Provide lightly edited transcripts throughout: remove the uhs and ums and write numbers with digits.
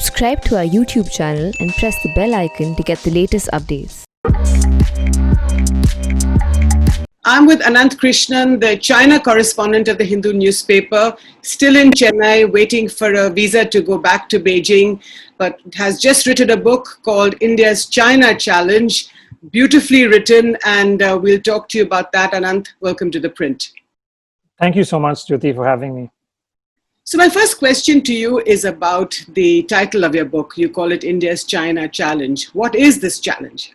Subscribe to our YouTube channel and press the bell icon to get the latest updates. I'm with Ananth Krishnan, the China correspondent of the Hindu newspaper, still in Chennai, waiting for a visa to go back to Beijing, but has just written a book called India's China Challenge, beautifully written, and we'll talk to you about that. Ananth, welcome to The Print. Thank you so much, Jyoti, for having me. So my first question to you is about the title of your book. You call it India's China Challenge. What is this challenge?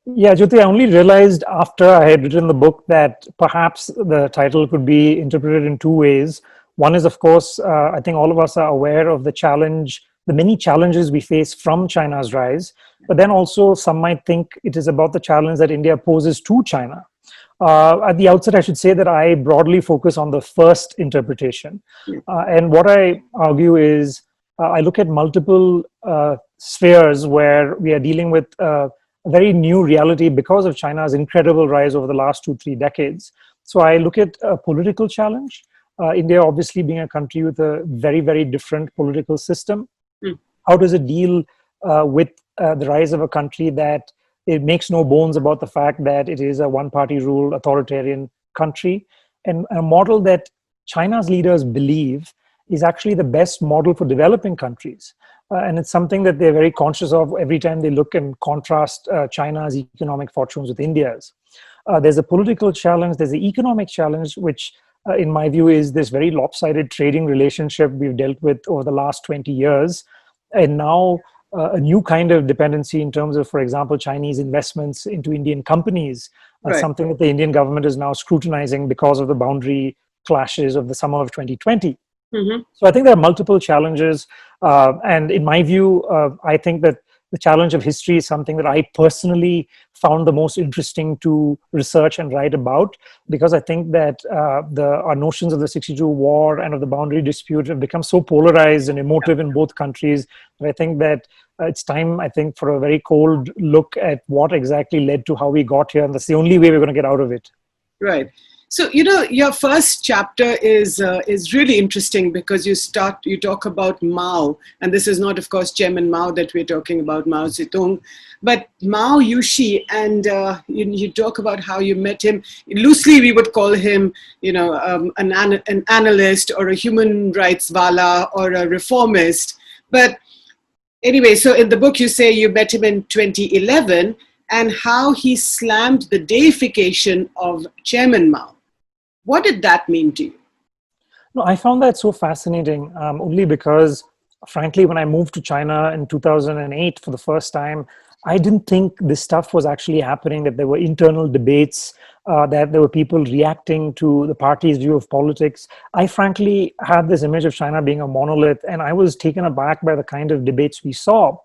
Yeah, Jyoti, I only realized after I had written the book that perhaps the title could be interpreted in two ways. One is, of course, I think all of us are aware of the many challenges we face from China's rise. But then also some might think it is about the challenge that India poses to China. At the outset, I should say that I broadly focus on the first interpretation. And what I argue is I look at multiple spheres where we are dealing with a very new reality because of China's incredible rise over the last 2-3 decades. So I look at a political challenge, India obviously being a country with a very, very different political system. How does it deal with the rise of a country that it makes no bones about the fact that it is a one-party rule, authoritarian country, and a model that China's leaders believe is actually the best model for developing countries. And it's something that they're very conscious of every time they look and contrast China's economic fortunes with India's. There's a political challenge, there's the economic challenge, which in my view is this very lopsided trading relationship we've dealt with over the last 20 years. And now a new kind of dependency in terms of, for example, Chinese investments into Indian companies, something that the Indian government is now scrutinizing because of the boundary clashes of the summer of 2020. So I think there are multiple challenges. And in my view, I think that the challenge of history is something that I personally found the most interesting to research and write about, because I think that our notions of the 62 war and of the boundary dispute have become so polarized and emotive in both countries that I think that it's time, I think, for a very cold look at what exactly led to how we got here. And that's the only way we're going to get out of it. Right. So, you know, your first chapter is really interesting because you talk about Mao, and this is not, of course, Chairman Mao that we're talking about, Mao Zedong, but Mao Yushi, and you talk about how you met him. Loosely, we would call him, you know, an analyst or a human rights wala or a reformist. But anyway, so in the book you say you met him in 2011 and how he slammed the deification of Chairman Mao. What did that mean to you? No, I found that so fascinating only because, frankly, when I moved to China in 2008 for the first time, I didn't think this stuff was actually happening, that there were internal debates, that there were people reacting to the party's view of politics. I frankly had this image of China being a monolith, and I was taken aback by the kind of debates we saw.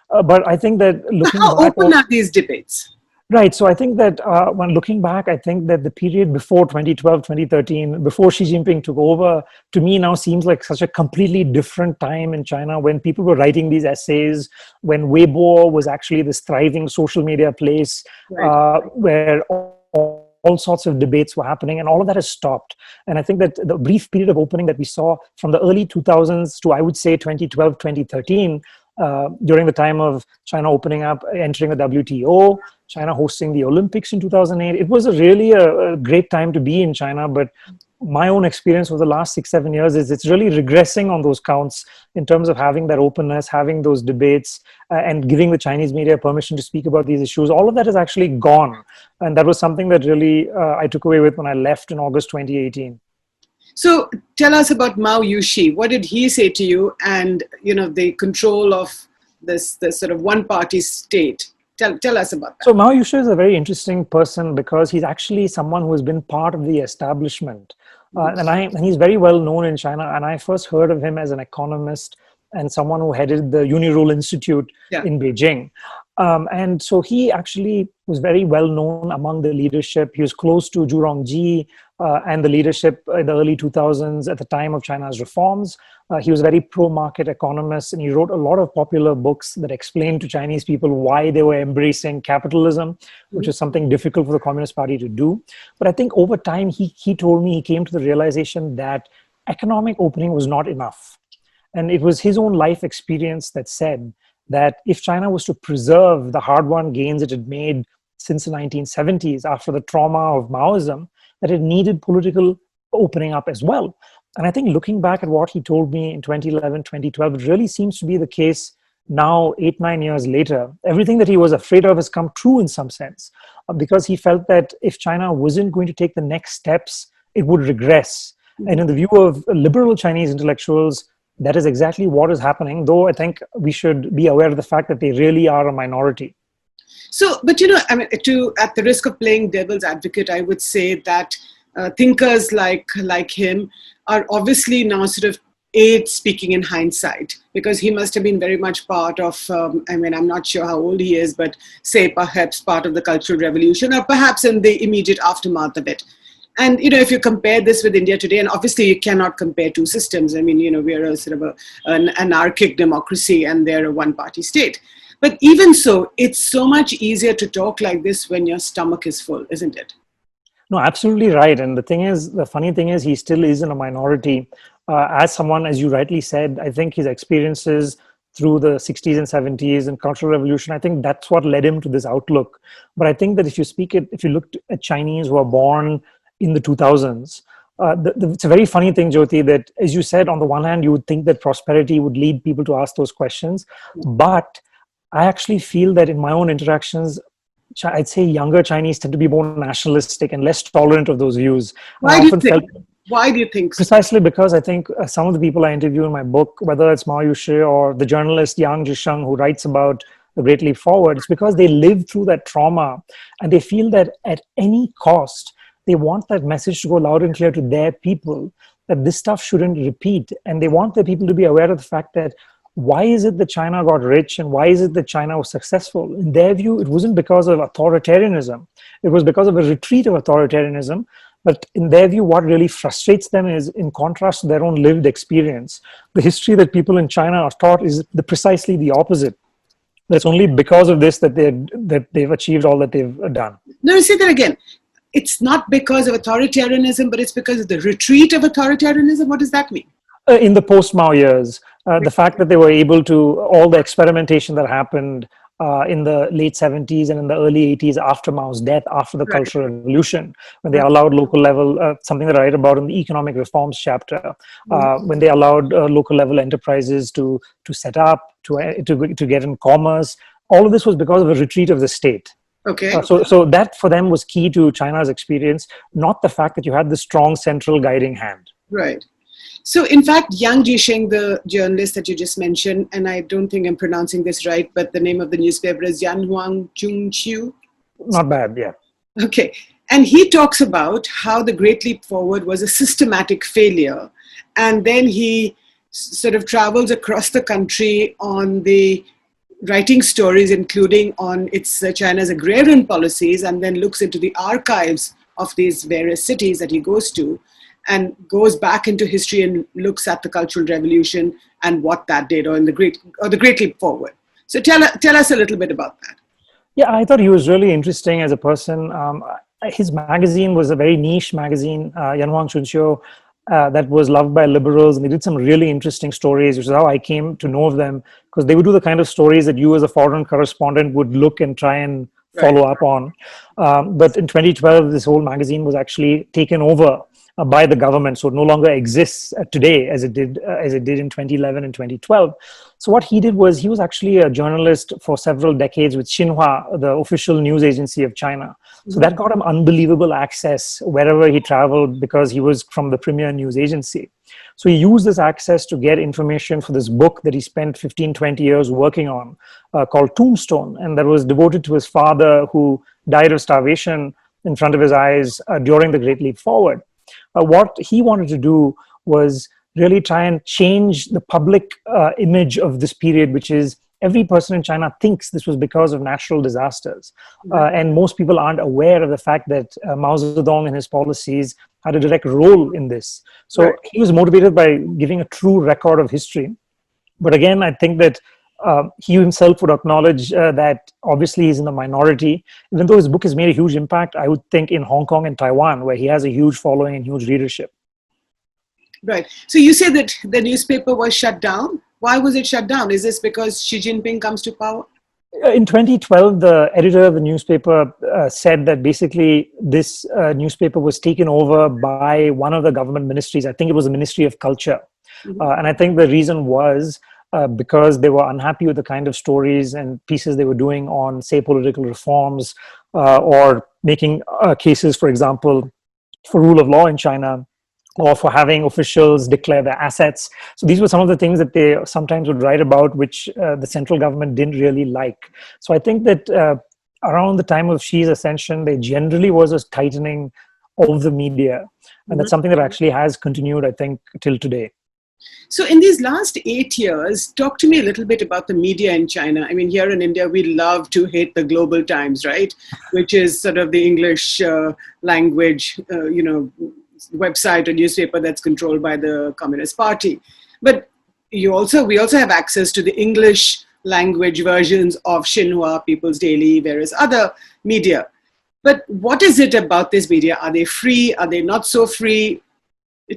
But I think that looking back... How open are these debates? Right. So I think that when looking back, I think that the period before 2012, 2013, before Xi Jinping took over, to me now seems like such a completely different time in China, when people were writing these essays, when Weibo was actually this thriving social media place where all sorts of debates were happening, and all of that has stopped. And I think that the brief period of opening that we saw from the early 2000s to, I would say, 2012, 2013, during the time of China opening up, entering the WTO, China hosting the Olympics in 2008. It was really a great time to be in China, but my own experience over the last 6-7 years is it's really regressing on those counts in terms of having that openness, having those debates, and giving the Chinese media permission to speak about these issues. All of that is actually gone. And that was something that really I took away with when I left in August 2018. So tell us about Mao Yushi. What did he say to you, and you know, the control of this sort of one-party state? Tell us about that. So Mao Yushi is a very interesting person because he's actually someone who has been part of the establishment, and he's very well known in China. And I first heard of him as an economist and someone who headed the Unirule Institute in Beijing. And so he actually was very well known among the leadership. He was close to Zhu Rongji and the leadership in the early 2000s at the time of China's reforms. He was a very pro-market economist, and he wrote a lot of popular books that explained to Chinese people why they were embracing capitalism, which is something difficult for the Communist Party to do. But I think over time, he told me he came to the realization that economic opening was not enough. And it was his own life experience that said that if China was to preserve the hard-won gains it had made since the 1970s after the trauma of Maoism, that it needed political opening up as well. And I think looking back at what he told me in 2011, 2012, it really seems to be the case now, 8-9 years later. Everything that he was afraid of has come true in some sense, because he felt that if China wasn't going to take the next steps, it would regress. And in the view of liberal Chinese intellectuals, that is exactly what is happening, though I think we should be aware of the fact that they really are a minority. So, but I mean, at the risk of playing devil's advocate, I would say that thinkers like him are obviously now sort of speaking in hindsight, because he must have been very much part of, I mean, I'm not sure how old he is, but say perhaps part of the Cultural Revolution, or perhaps in the immediate aftermath of it. And, if you compare this with India today, and obviously you cannot compare two systems. I mean, we are a sort of an anarchic democracy and they're a one-party state. But even so, it's so much easier to talk like this when your stomach is full, isn't it? No, absolutely right. And the funny thing is, he still is in a minority. As someone, as you rightly said, I think his experiences through the 60s and 70s and Cultural Revolution, I think that's what led him to this outlook. But I think that if you look at Chinese who are born in the 2000s, it's a very funny thing, Jyoti, that as you said, on the one hand, you would think that prosperity would lead people to ask those questions. But I actually feel that in my own interactions, I'd say younger Chinese tend to be more nationalistic and less tolerant of those views. Why do you think so? Precisely because I think some of the people I interview in my book, whether it's Mao Yushi or the journalist Yang Zhisheng, who writes about the Great Leap Forward, it's because they lived through that trauma and they feel that at any cost, they want that message to go loud and clear to their people, that this stuff shouldn't repeat. And they want their people to be aware of the fact that why is it that China got rich and why is it that China was successful? In their view, it wasn't because of authoritarianism. It was because of a retreat of authoritarianism. But in their view, what really frustrates them is, in contrast to their own lived experience, the history that people in China are taught is precisely the opposite. That's only because of this that they've achieved all that they've done. No, say that again. It's not because of authoritarianism, but it's because of the retreat of authoritarianism. What does that mean? In the post-Mao years, the fact that they were able to, all the experimentation that happened in the late 70s and in the early 80s after Mao's death, after the Cultural Revolution, when they allowed local level, something that I write about in the economic reforms chapter, when they allowed local level enterprises to set up, to get in commerce, all of this was because of a retreat of the state. Okay. So that for them was key to China's experience, not the fact that you had this strong central guiding hand. Right. So in fact, Yang Zhisheng, the journalist that you just mentioned, and I don't think I'm pronouncing this right, but the name of the newspaper is Yanhuang Zhongqiu. Not bad, yeah. Okay. And he talks about how the Great Leap Forward was a systematic failure. And then he sort of travels across the country on the writing stories, including on China's agrarian policies, and then looks into the archives of these various cities that he goes to, and goes back into history and looks at the Cultural Revolution and what that did, or the Great Leap Forward. So tell us a little bit about that. Yeah, I thought he was really interesting as a person. His magazine was a very niche magazine, Yanhuang Zhongqiu, that was loved by liberals, and they did some really interesting stories, which is how I came to know of them, because they would do the kind of stories that you as a foreign correspondent would look and try and follow up on. But in 2012, this whole magazine was actually taken over by the government, so it no longer exists today as it did in 2011 and 2012. So what he did was, he was actually a journalist for several decades with Xinhua, the official news agency of China. So that got him unbelievable access wherever he traveled, because he was from the premier news agency. So he used this access to get information for this book that he spent 15, 20 years working on, called Tombstone, and that was devoted to his father, who died of starvation in front of his eyes during the Great Leap Forward. What he wanted to do was really try and change the public image of this period, which is every person in China thinks this was because of natural disasters. And most people aren't aware of the fact that Mao Zedong and his policies had a direct role in this. So he was motivated by giving a true record of history. But again, I think that he himself would acknowledge that obviously he's in the minority. Even though his book has made a huge impact, I would think in Hong Kong and Taiwan, where he has a huge following and huge readership. Right. So you say that the newspaper was shut down. Why was it shut down? Is this because Xi Jinping comes to power? In 2012, the editor of the newspaper said that basically this newspaper was taken over by one of the government ministries. I think it was the Ministry of Culture. And I think the reason was because they were unhappy with the kind of stories and pieces they were doing on, say, political reforms or making cases, for example, for rule of law in China, or for having officials declare their assets. So these were some of the things that they sometimes would write about, which the central government didn't really like. So I think that around the time of Xi's ascension, there generally was a tightening of the media. And that's something that actually has continued, I think, till today. So in these last 8 years, talk to me a little bit about the media in China. I mean, here in India, we love to hate the Global Times, right? Which is sort of the English language, website or newspaper that's controlled by the Communist Party. But we also have access to the English language versions of Xinhua, People's Daily, various other media. But what is it about this media? Are they free? Are they not so free?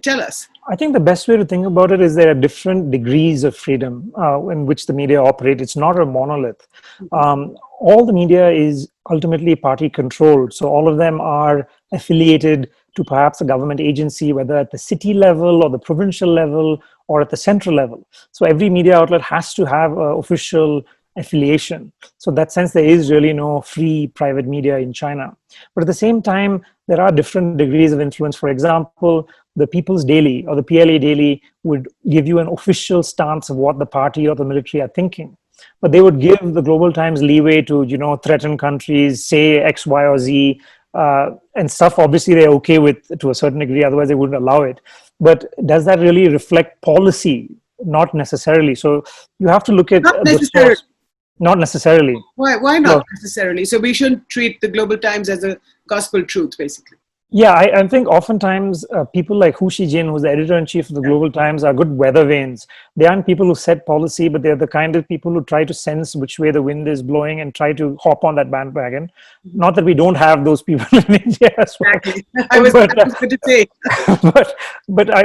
Tell us. I think the best way to think about it is there are different degrees of freedom in which the media operate. It's not a monolith. All the media is ultimately party controlled. So all of them are affiliated to perhaps a government agency, whether at the city level or the provincial level or at the central level. So every media outlet has to have an official affiliation. So in that sense, there is really no free private media in China. But at the same time, there are different degrees of influence. For example, the People's Daily or the PLA Daily would give you an official stance of what the party or the military are thinking. But they would give the Global Times leeway to, threaten countries, say X, Y, or Z, and stuff. Obviously, they're okay with to a certain degree, otherwise they wouldn't allow it. But does that really reflect policy? Not necessarily. So you have to look at Not necessarily. the source. Not necessarily. Why not necessarily? So we shouldn't treat the Global Times as a gospel truth, basically. Yeah, I think oftentimes people like Hu Xijin, who's the editor-in-chief of the Global Times, are good weather vanes. They aren't people who set policy, but they're the kind of people who try to sense which way the wind is blowing and try to hop on that bandwagon. Not that we don't have those people in India as well. Exactly. I was going to say.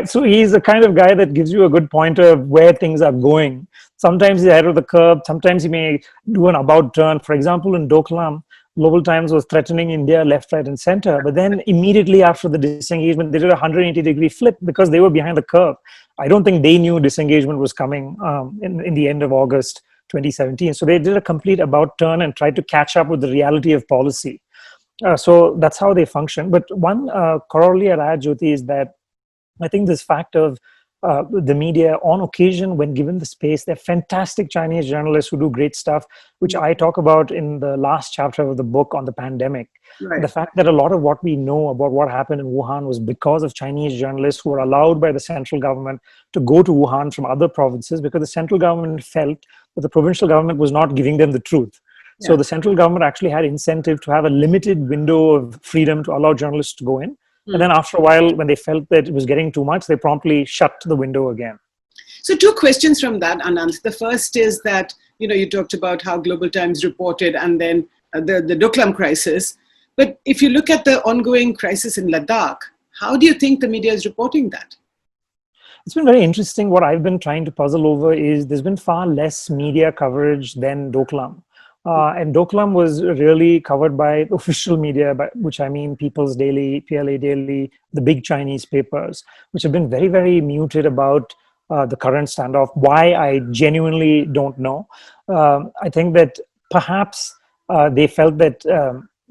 So he's the kind of guy that gives you a good pointer of where things are going. Sometimes he's ahead of the curve. Sometimes he may do an about turn. For example, in Doklam, Global Times was threatening India left, right, and center. But then immediately after the disengagement, they did a 180-degree flip because they were behind the curve. I don't think they knew disengagement was coming in the end of August 2017. So they did a complete about turn and tried to catch up with the reality of policy. So that's how they function. But one corollary I'd add, Jyoti, is that I think this fact of the media, on occasion, when given the space, they're fantastic Chinese journalists who do great stuff, which I talk about in the last chapter of the book on the pandemic. Right. The fact that a lot of what we know about what happened in Wuhan was because of Chinese journalists who were allowed by the central government to go to Wuhan from other provinces because the central government felt that the provincial government was not giving them the truth. Yeah. So the central government actually had incentive to have a limited window of freedom to allow journalists to go in. And then after a while, when they felt that it was getting too much, they promptly shut the window again. So 2 questions from that, Ananth. The first is that, you talked about how Global Times reported and then the Doklam crisis. But if you look at the ongoing crisis in Ladakh, how do you think the media is reporting that? It's been very interesting. What I've been trying to puzzle over is there's been far less media coverage than Doklam. And Doklam was really covered by official media, by which I mean People's Daily, PLA Daily, the big Chinese papers, which have been very, very muted about the current standoff. Why, I genuinely don't know. I think that perhaps they felt that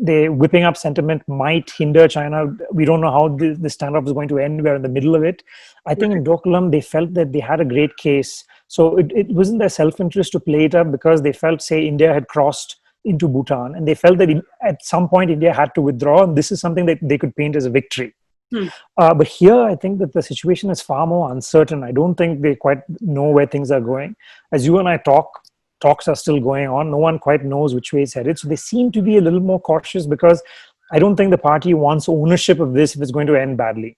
the whipping up sentiment might hinder China. We don't know how the standoff is going to end. We're in the middle of it. I think in Doklam, they felt that they had a great case. So it wasn't their self-interest to play it up because they felt, say, India had crossed into Bhutan and they felt that at some point India had to withdraw, and this is something that they could paint as a victory. But here, I think that the situation is far more uncertain. I don't think they quite know where things are going. As you and I talks are still going on. No one quite knows which way it's headed. So they seem to be a little more cautious because I don't think the party wants ownership of this if it's going to end badly.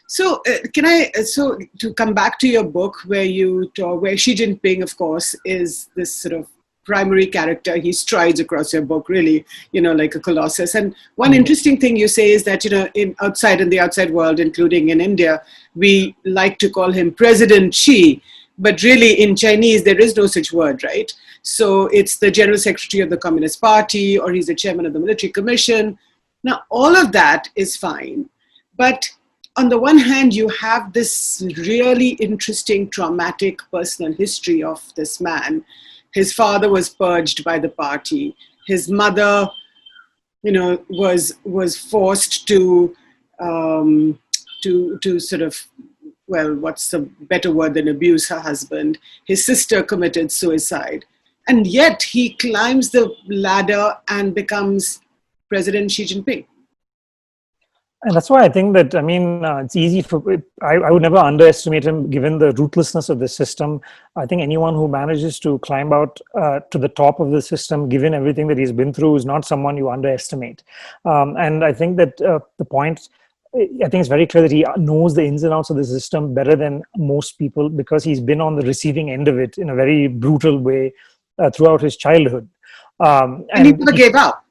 So to come back to your book where Xi Jinping, of course, is this sort of primary character. He strides across your book, really, like a colossus. And one interesting thing you say is that, in the outside world, including in India, we like to call him President Xi, but really in Chinese, there is no such word, right? So it's the General Secretary of the Communist Party, or he's the chairman of the Military Commission. Now, all of that is fine. But on the one hand, you have this really interesting, traumatic personal history of this man. His father was purged by the party. His mother, was forced to sort of, well, what's the better word than abuse her husband. His sister committed suicide. And yet he climbs the ladder and becomes President Xi Jinping. And that's why I think that, it's easy I would never underestimate him given the ruthlessness of the system. I think anyone who manages to climb out to the top of the system, given everything that he's been through, is not someone you underestimate. And I think that the point, I think it's very clear that he knows the ins and outs of the system better than most people, because he's been on the receiving end of it in a very brutal way throughout his childhood. And he never gave up.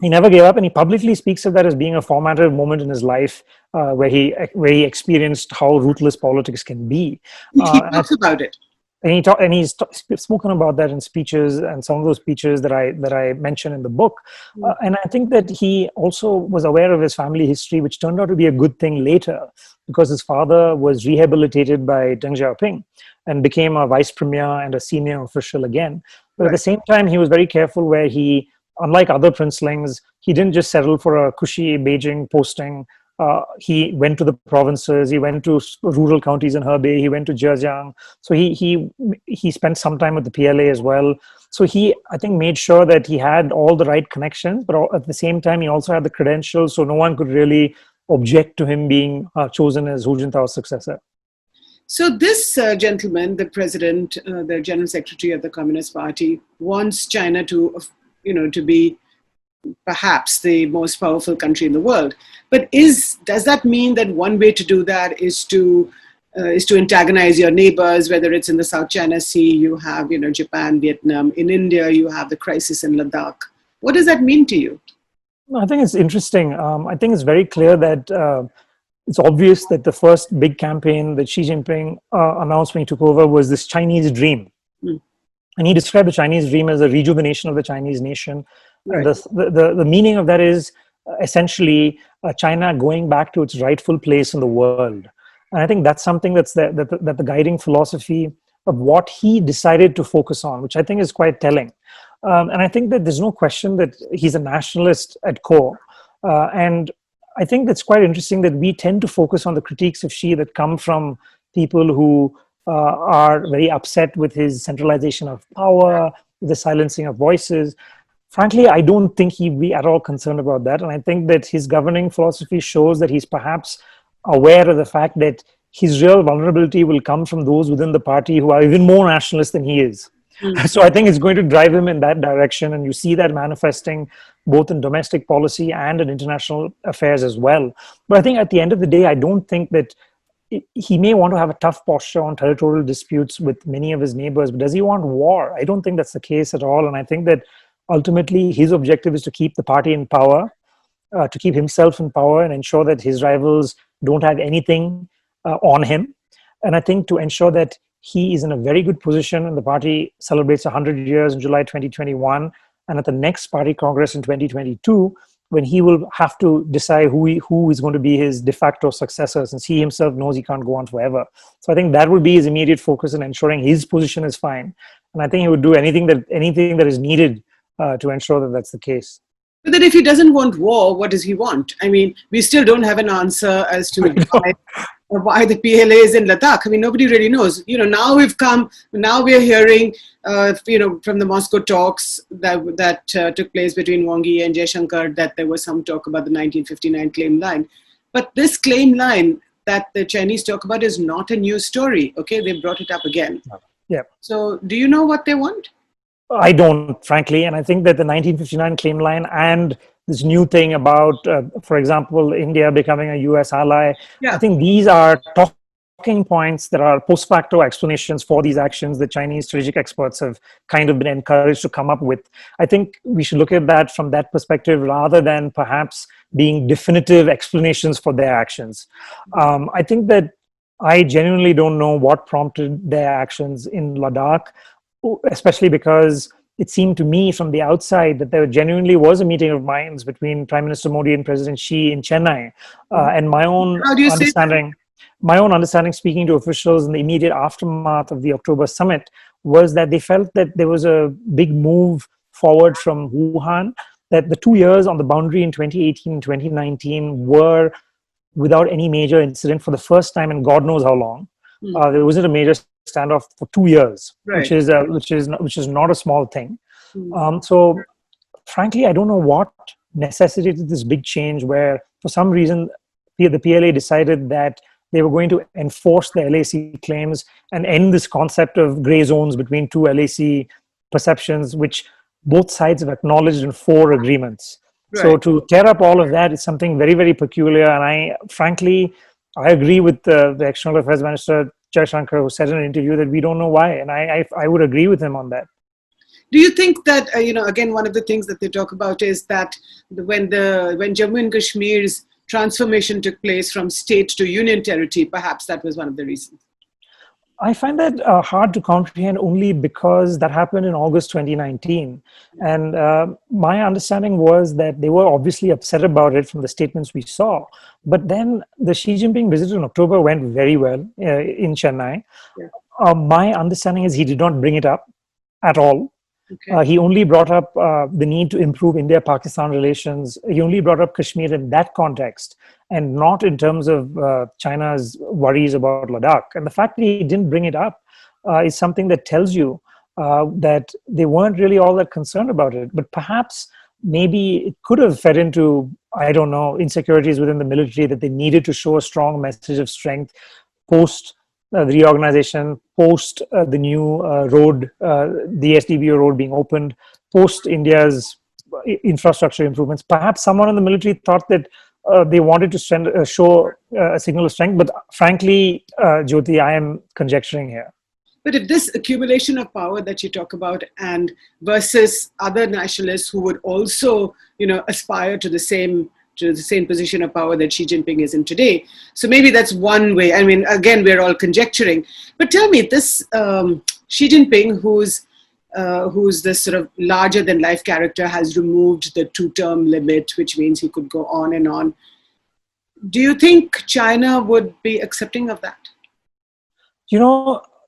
He never gave up, and he publicly speaks of that as being a formative moment in his life where he experienced how ruthless politics can be. He talks about it. And he's spoken about that in speeches, and some of those speeches that I mentioned in the book. And I think that he also was aware of his family history, which turned out to be a good thing later, because his father was rehabilitated by Deng Xiaoping and became a vice premier and a senior official again. But at the same time, he was very careful where he, unlike other princelings, he didn't just settle for a cushy Beijing posting. He went to the provinces, he went to rural counties in Hebei, he went to Zhejiang. So he spent some time with the PLA as well. So he, I think, made sure that he had all the right connections, but at the same time, he also had the credentials, so no one could really object to him being chosen as Hu Jintao's successor. So this gentleman, the president, the general secretary of the Communist Party, wants China to be perhaps the most powerful country in the world. But does that mean that one way to do that is to antagonize your neighbors, whether it's in the South China Sea, you have Japan, Vietnam, in India you have the crisis in Ladakh. What does that mean to you? I think it's interesting. I think it's very clear that it's obvious that the first big campaign that Xi Jinping announced when he took over was this Chinese dream. And he described the Chinese dream as a rejuvenation of the Chinese nation. Right. The meaning of that is essentially China going back to its rightful place in the world. And I think that's something that the guiding philosophy of what he decided to focus on, which I think is quite telling. And I think that there's no question that he's a nationalist at core. And I think that's quite interesting that we tend to focus on the critiques of Xi that come from people who are very upset with his centralization of power, the silencing of voices. Frankly, I don't think he'd be at all concerned about that. And I think that his governing philosophy shows that he's perhaps aware of the fact that his real vulnerability will come from those within the party who are even more nationalist than he is. So I think it's going to drive him in that direction. And you see that manifesting both in domestic policy and in international affairs as well. But I think at the end of the day, I don't think that he may want to have a tough posture on territorial disputes with many of his neighbors, but does he want war? I don't think that's the case at all. And I think that ultimately his objective is to keep the party in power, to keep himself in power and ensure that his rivals don't have anything on him. And I think to ensure that he is in a very good position, and the party celebrates 100 years in July 2021, and at the next party congress in 2022, when he will have to decide who is going to be his de facto successor, since he himself knows he can't go on forever. So I think that would be his immediate focus in ensuring his position is fine. And I think he would do anything that is needed to ensure that that's the case. But then if he doesn't want war, what does he want? I mean, we still don't have an answer as to why the PLA is in Ladakh. I mean, nobody really knows. Now we're hearing, from the Moscow talks that took place between Wang Yi and Jaishankar, that there was some talk about the 1959 claim line. But this claim line that the Chinese talk about is not a new story. Okay, they brought it up again. Yeah. So do you know what they want? I don't, frankly. And I think that the 1959 claim line and this new thing about, for example, India becoming a US ally, I think these are talking talking points, there are post facto explanations for these actions that Chinese strategic experts have kind of been encouraged to come up with. I think we should look at that from that perspective rather than perhaps being definitive explanations for their actions. I think that I genuinely don't know what prompted their actions in Ladakh, especially because it seemed to me from the outside that there genuinely was a meeting of minds between Prime Minister Modi and President Xi in Chennai. And my own How do you understanding, speaking to officials in the immediate aftermath of the October summit, was that they felt that there was a big move forward from Wuhan, that the 2 years on the boundary in 2018 and 2019 were without any major incident for the first time in God knows how long. There wasn't a major standoff for 2 years, Right. which is not a small thing. So, frankly, I don't know what necessitated this big change, where for some reason the PLA decided that they were going to enforce the LAC claims and end this concept of gray zones between two LAC perceptions, which both sides have acknowledged in 4 agreements. Right. So to tear up all of that is something very, very peculiar. And I agree with the External Affairs Minister, Jaishankar, who said in an interview that we don't know why. And I would agree with him on that. Do you think that, again, one of the things that they talk about is that when Jammu and Kashmir's transformation took place from state to union territory, perhaps that was one of the reasons? I find that hard to comprehend only because that happened in August 2019. And my understanding was that they were obviously upset about it from the statements we saw. But then the Xi Jinping visit in October went very well in Chennai. Yeah. My understanding is he did not bring it up at all. Okay. He only brought up the need to improve India-Pakistan relations. He only brought up Kashmir in that context, and not in terms of China's worries about Ladakh. And the fact that he didn't bring it up is something that tells you that they weren't really all that concerned about it. But perhaps maybe it could have fed into, I don't know, insecurities within the military, that they needed to show a strong message of strength post the reorganization, post the new road, the SDBO road being opened, post India's infrastructure improvements. Perhaps someone in the military thought that they wanted to show a signal of strength, but frankly, Jyoti, I am conjecturing here. But if this accumulation of power that you talk about, and versus other nationalists who would also, aspire to the same position of power that Xi Jinping is in today. So maybe that's one way. I mean, again, we're all conjecturing. But tell me, this Xi Jinping, who's this sort of larger than life character, has removed the 2-term limit, which means he could go on and on. Do you think China would be accepting of that?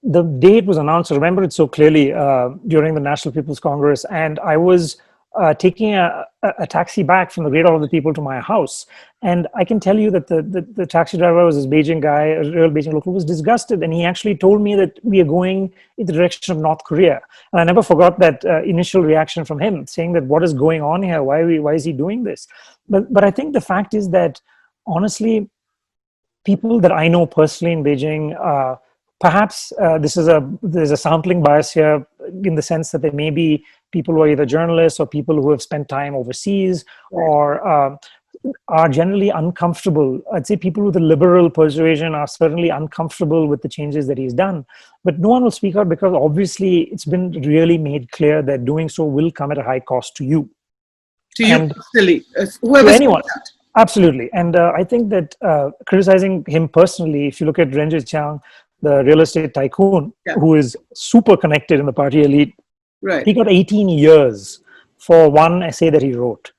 The date was announced, I remember it so clearly, during the National People's Congress, and I was taking a taxi back from the Great Hall of the People to my house. And I can tell you that the taxi driver was this Beijing guy, a real Beijing local, was disgusted. And he actually told me that we are going in the direction of North Korea. And I never forgot that initial reaction from him, saying that what is going on here? Why is he doing this? But I think the fact is that, honestly, people that I know personally in Beijing, perhaps there's a sampling bias here, in the sense that there may be people who are either journalists or people who have spent time overseas, or are generally uncomfortable. I'd say people with a liberal persuasion are certainly uncomfortable with the changes that he's done. But no one will speak out because obviously it's been really made clear that doing so will come at a high cost to you. To you personally, whoever, to anyone. Absolutely. And I think that criticizing him personally, if you look at Ren Zhiqiang, the real estate tycoon, who is super connected in the party elite, right. He got 18 years for one essay that he wrote,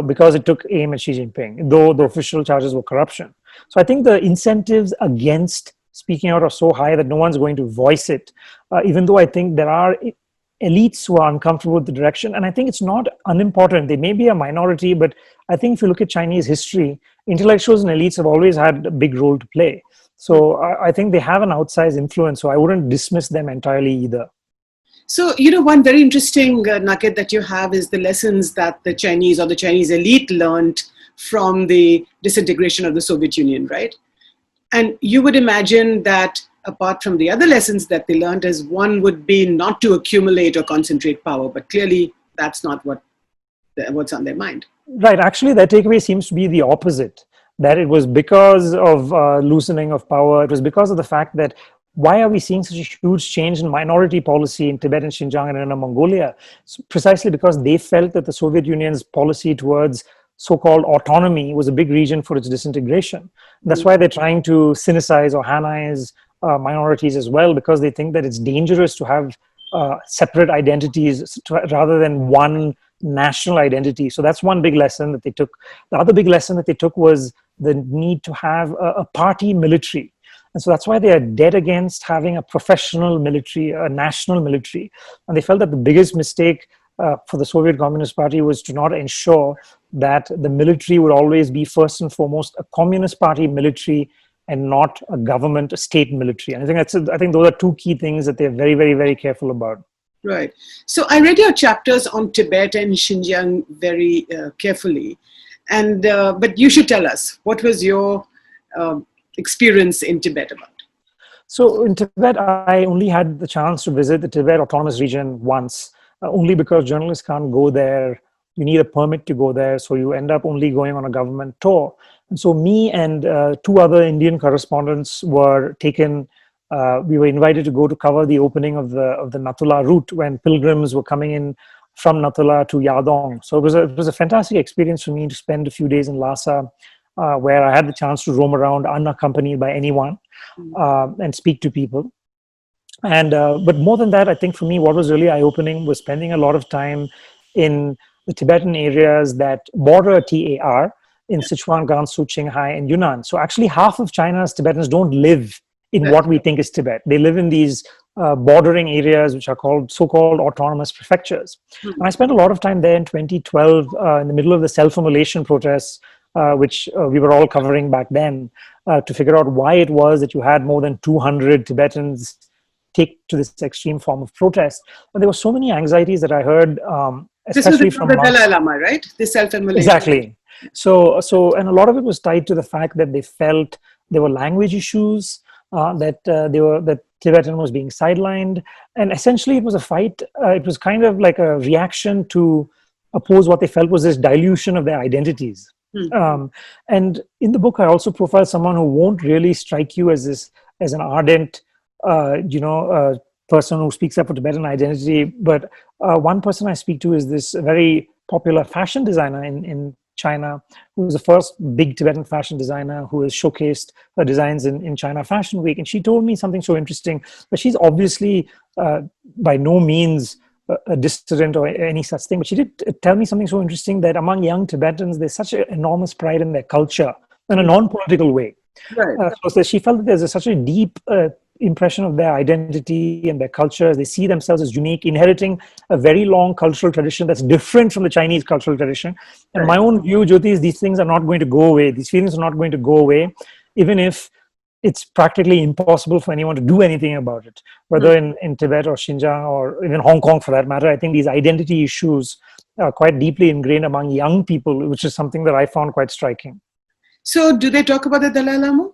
because it took aim at Xi Jinping, though the official charges were corruption. So I think the incentives against speaking out are so high that no one's going to voice it, even though I think there are elites who are uncomfortable with the direction. And I think it's not unimportant. They may be a minority, but I think if you look at Chinese history, intellectuals and elites have always had a big role to play. So I think they have an outsized influence, so I wouldn't dismiss them entirely either. So, one very interesting nugget that you have is the lessons that the Chinese elite learned from the disintegration of the Soviet Union, right? And you would imagine that apart from the other lessons that they learned, as one would be not to accumulate or concentrate power, but clearly that's not what's on their mind. Right. Actually, their takeaway seems to be the opposite. that it was because of loosening of power. It was because of the fact that why are we seeing such a huge change in minority policy in Tibet and Xinjiang and Inner Mongolia? It's precisely because they felt that the Soviet Union's policy towards so-called autonomy was a big reason for its disintegration. That's why they're trying to sinicize or Hanize minorities as well, because they think that it's dangerous to have separate identities rather than one national identity. So that's one big lesson that they took. The other big lesson that they took was the need to have a party military. And so that's why they are dead against having a professional military, a national military. And they felt that the biggest mistake for the Soviet Communist Party was to not ensure that the military would always be first and foremost a Communist Party military and not a government, a state military. And I think those are two key things that they're very, very, very careful about. Right. So I read your chapters on Tibet and Xinjiang very carefully. And but you should tell us, what was your experience in Tibet about? So in Tibet, I only had the chance to visit the Tibet Autonomous Region once, only because journalists can't go there. You need a permit to go there, so you end up only going on a government tour. And so me and two other Indian correspondents were taken. We were invited to go to cover the opening of the Nathula route when pilgrims were coming in from Nathula to Yadong. So it was a fantastic experience for me to spend a few days in Lhasa, where I had the chance to roam around unaccompanied by anyone and speak to people. And but more than that, I think for me, what was really eye-opening was spending a lot of time in the Tibetan areas that border TAR in Sichuan, Gansu, Qinghai, and Yunnan. So actually half of China's Tibetans don't live in what we think is Tibet. They live in these bordering areas, which are called so-called autonomous prefectures. And I spent a lot of time there in 2012 in the middle of the self-immolation protests, which we were all covering back then, to figure out why it was that you had more than 200 Tibetans take to this extreme form of protest. But there were so many anxieties that I heard, especially from the Dalai Lama, right? The self-immolation. Exactly. So, and a lot of it was tied to the fact that they felt there were language issues, that Tibetan was being sidelined, and essentially it was a fight. It was kind of like a reaction to oppose what they felt was this dilution of their identities. And in the book, I also profile someone who won't really strike you as an ardent, person who speaks up for Tibetan identity. But one person I speak to is this very popular fashion designer in China, who was the first big Tibetan fashion designer who has showcased her designs in China Fashion Week. And she told me something so interesting, but she's obviously by no means a dissident or any such thing. But she did tell me something so interesting, that among young Tibetans, there's such an enormous pride in their culture in a non-political way. Right. So she felt that there's such a deep impression of their identity and their culture. They see themselves as unique, inheriting a very long cultural tradition that's different from the Chinese cultural tradition. And my own view, Jyoti, is these things are not going to go away. These feelings are not going to go away, even if it's practically impossible for anyone to do anything about it, whether in Tibet or Xinjiang or even Hong Kong for that matter. I think these identity issues are quite deeply ingrained among young people, which is something that I found quite striking. So do they talk about the Dalai Lama?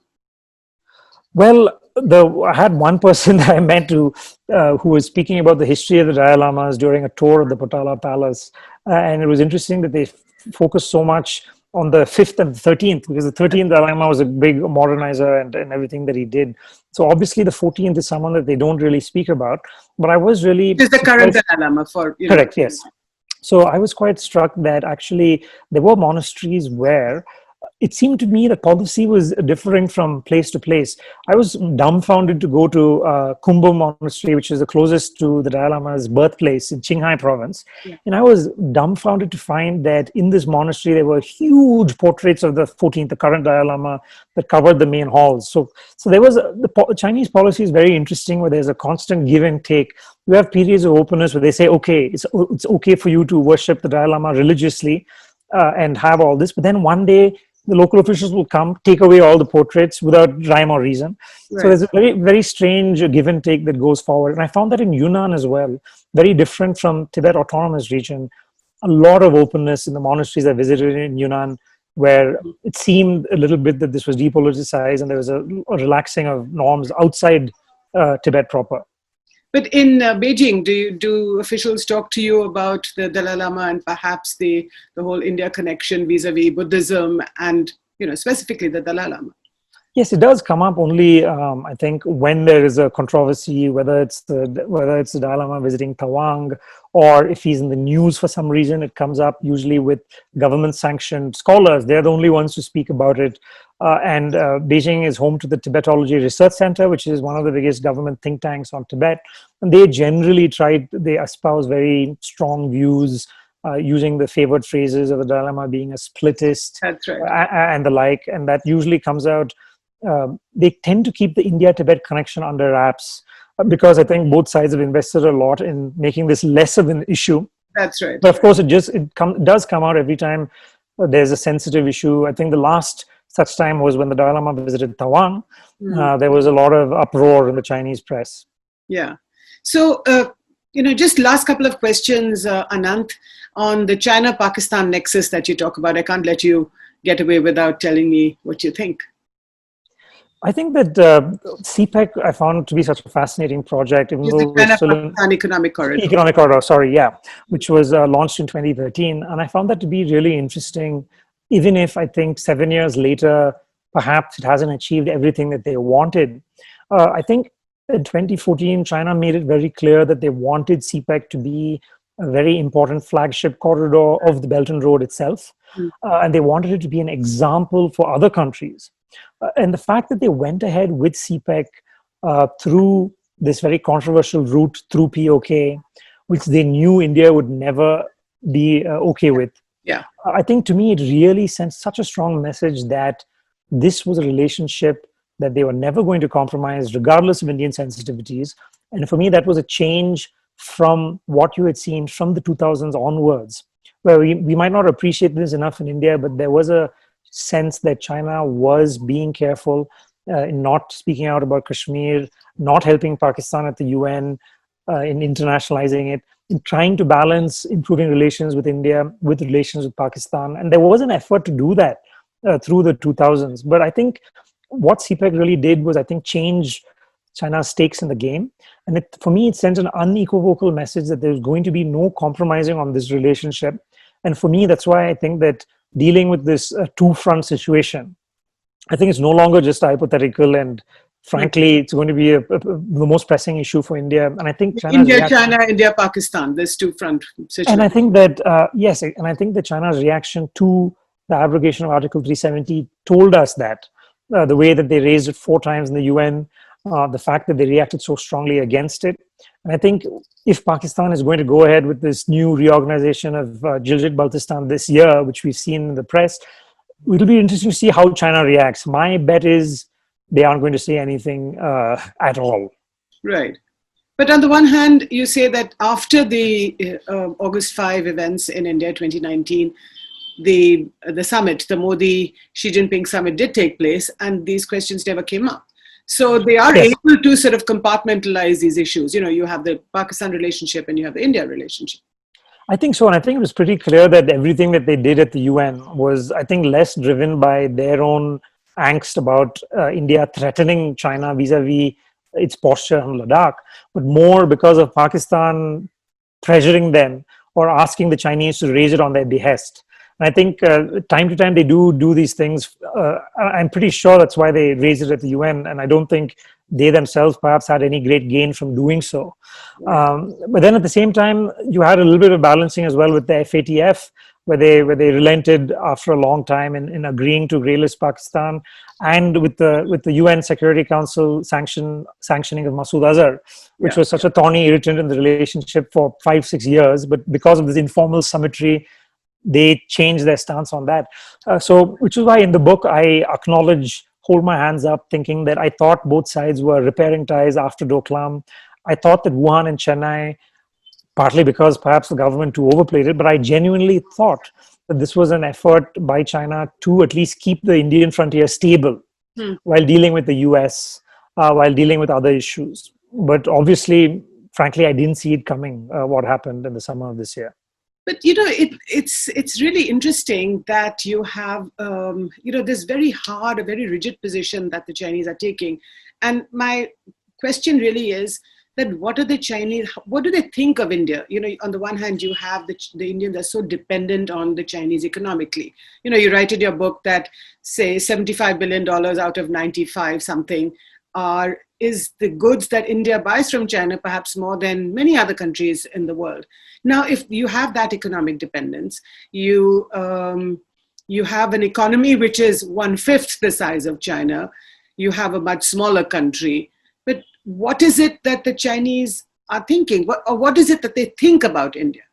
Well, I had one person that I met who was speaking about the history of the Dalai Lamas during a tour of the Potala Palace. And it was interesting that they focused so much on the 5th and 13th, because the 13th Dalai Lama was a big modernizer and everything that he did. So obviously the 14th is someone that they don't really speak about. But I was really... It is the current Dalai Lama for... Correct, yes. So I was quite struck that actually there were monasteries where it seemed to me that policy was differing from place to place. I was dumbfounded to go to Kumbum Monastery, which is the closest to the Dalai Lama's birthplace in Qinghai province. Yeah. And I was dumbfounded to find that in this monastery, there were huge portraits of the 14th, the current Dalai Lama, that covered the main halls. So there was, the Chinese policy is very interesting, where there's a constant give and take. You have periods of openness where they say, okay, it's okay for you to worship the Dalai Lama religiously and have all this. But then one day, the local officials will come, take away all the portraits without rhyme or reason. Right. So there's a very, very strange give and take that goes forward. And I found that in Yunnan as well, very different from Tibet Autonomous Region. A lot of openness in the monasteries I visited in Yunnan, where it seemed a little bit that this was depoliticized and there was a relaxing of norms outside Tibet proper. But in Beijing, do officials talk to you about the Dalai Lama and perhaps the whole India connection vis-a-vis Buddhism and specifically the Dalai Lama? Yes, it does come up only, I think, when there is a controversy, whether it's the Dalai Lama visiting Tawang, or if he's in the news for some reason, it comes up usually with government-sanctioned scholars. They're the only ones to speak about it. And Beijing is home to the Tibetology Research Center, which is one of the biggest government think tanks on Tibet. And they generally they espouse very strong views, using the favored phrases of the Dalai Lama being a splittist. That's right. And the like. And that usually comes out. They tend to keep the India-Tibet connection under wraps because I think both sides have invested a lot in making this less of an issue. That's right. But of course, it does come out every time there's a sensitive issue. I think the last such time was when the Dalai Lama visited Tawang. There was a lot of uproar in the Chinese press. Yeah. So, just last couple of questions, Ananth, on the China-Pakistan nexus that you talk about. I can't let you get away without telling me what you think. I think that CPEC I found to be such a fascinating project. Even though the China-Pakistan Economic Corridor. Economic Corridor, sorry, yeah, which was launched in 2013. And I found that to be really interesting, even if I think 7 years later, perhaps it hasn't achieved everything that they wanted. I think in 2014, China made it very clear that they wanted CPEC to be a very important flagship corridor of the Belt and Road itself. And they wanted it to be an example for other countries. And the fact that they went ahead with CPEC through this very controversial route through POK, which they knew India would never be okay with. Yeah, I think to me, it really sent such a strong message that this was a relationship that they were never going to compromise, regardless of Indian sensitivities. And for me, that was a change from what you had seen from the 2000s onwards, where we might not appreciate this enough in India, but there was a sense that China was being careful in not speaking out about Kashmir, not helping Pakistan at the UN, in internationalizing it, in trying to balance improving relations with India with relations with Pakistan. And there was an effort to do that through the 2000s. But I think what CPEC really did was, I think, change China's stakes in the game. And for me, it sent an unequivocal message that there's going to be no compromising on this relationship. And for me, that's why I think that dealing with this two-front situation, I think it's no longer just hypothetical, and frankly, it's going to be the most pressing issue for India. And I think India, Pakistan, this two-front situation. And I think that, yes, and I think that China's reaction to the abrogation of Article 370 told us that. The way that they raised it 4 times in the UN, the fact that they reacted so strongly against it. And I think if Pakistan is going to go ahead with this new reorganization of Gilgit-Baltistan this year, which we've seen in the press, it'll be interesting to see how China reacts. My bet is they aren't going to say anything at all. Right. But on the one hand, you say that after the August 5 events in India 2019, the summit, the Modi-Xi Jinping summit did take place, and these questions never came up. So they are able to sort of compartmentalize these issues. You have the Pakistan relationship and you have the India relationship. I think so. And I think it was pretty clear that everything that they did at the UN was, I think, less driven by their own angst about India threatening China vis-a-vis its posture on Ladakh, but more because of Pakistan pressuring them or asking the Chinese to raise it on their behest. And I think time to time they do these things. I'm pretty sure that's why they raised it at the UN, and I don't think they themselves perhaps had any great gain from doing so. But then at the same time, you had a little bit of balancing as well with the FATF, where they relented after a long time in agreeing to greylist Pakistan, and with the UN Security Council sanctioning of Masood Azhar, which was such a thorny irritant in the relationship for 5-6 years. But because of this informal summitry, they changed their stance on that. Which is why in the book I hold my hands up, thinking that I thought both sides were repairing ties after Doklam. I thought that Wuhan and Chennai, partly because perhaps the government too overplayed it, but I genuinely thought that this was an effort by China to at least keep the Indian frontier stable while dealing with the US, while dealing with other issues. But obviously, frankly, I didn't see it coming, what happened in the summer of this year. But it's really interesting that you have this very hard, a very rigid position that the Chinese are taking. And my question really is, that what are the Chinese, what do they think of India? You know, on the one hand, you have the Indians are so dependent on the Chinese economically. You know, you write in your book that, say, $75 billion out of 95 something is the goods that India buys from China, perhaps more than many other countries in the world. Now, if you have that economic dependence, you have an economy which is 1/5 the size of China. You have a much smaller country. But what is it that the Chinese are thinking? What is it that they think about India?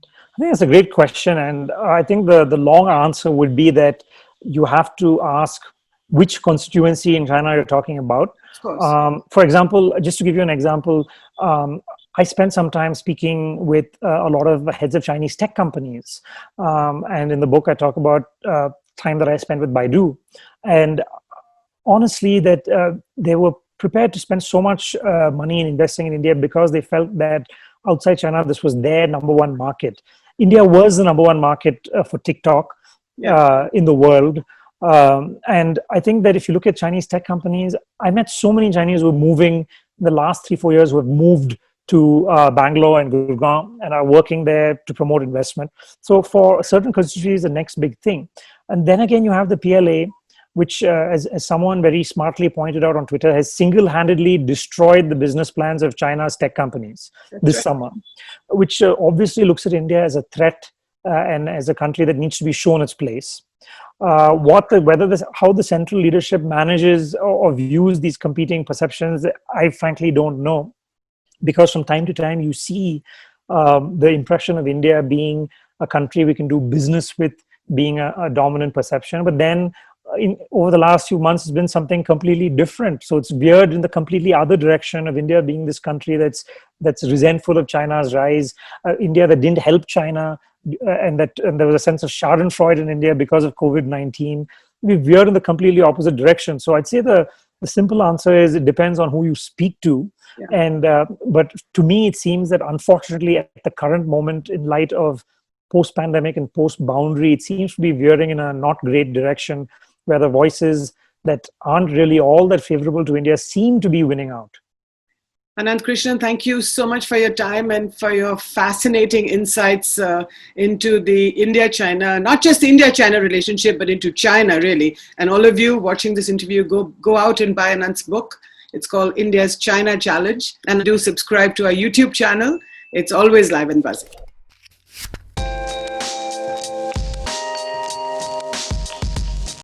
I think that's a great question. And I think the long answer would be that you have to ask which constituency in China you're talking about. Of course. For example, just to give you an example, I spent some time speaking with a lot of the heads of Chinese tech companies. And in the book, I talk about time that I spent with Baidu. And honestly, that they were prepared to spend so much money in investing in India because they felt that outside China, this was their number one market. India was the number one market for TikTok in the world. And I think that if you look at Chinese tech companies, I met so many Chinese who were moving in the last 3-4 years who have moved to Bangalore and Gurgaon and are working there to promote investment. So for certain constituencies, the next big thing. And then again, you have the PLA, which as someone very smartly pointed out on Twitter, has single-handedly destroyed the business plans of China's tech companies this summer, which obviously looks at India as a threat and as a country that needs to be shown its place. How the central leadership manages or views these competing perceptions, I frankly don't know, because from time to time you see the impression of India being a country we can do business with, being a dominant perception, but then over the last few months, it's been something completely different. So it's veered in the completely other direction of India being this country that's resentful of China's rise, India that didn't help China, and there was a sense of Schadenfreude in India because of COVID-19. We veered in the completely opposite direction. So I'd say the simple answer is it depends on who you speak to. Yeah. And but to me, it seems that unfortunately at the current moment, in light of post-pandemic and post-boundary, it seems to be veering in a not great direction, where the voices that aren't really all that favorable to India seem to be winning out. Ananth Krishnan, thank you so much for your time and for your fascinating insights into the India-China, not just the India-China relationship, but into China, really. And all of you watching this interview, go out and buy Ananth's book. It's called India's China Challenge. And do subscribe to our YouTube channel. It's always live and buzzing.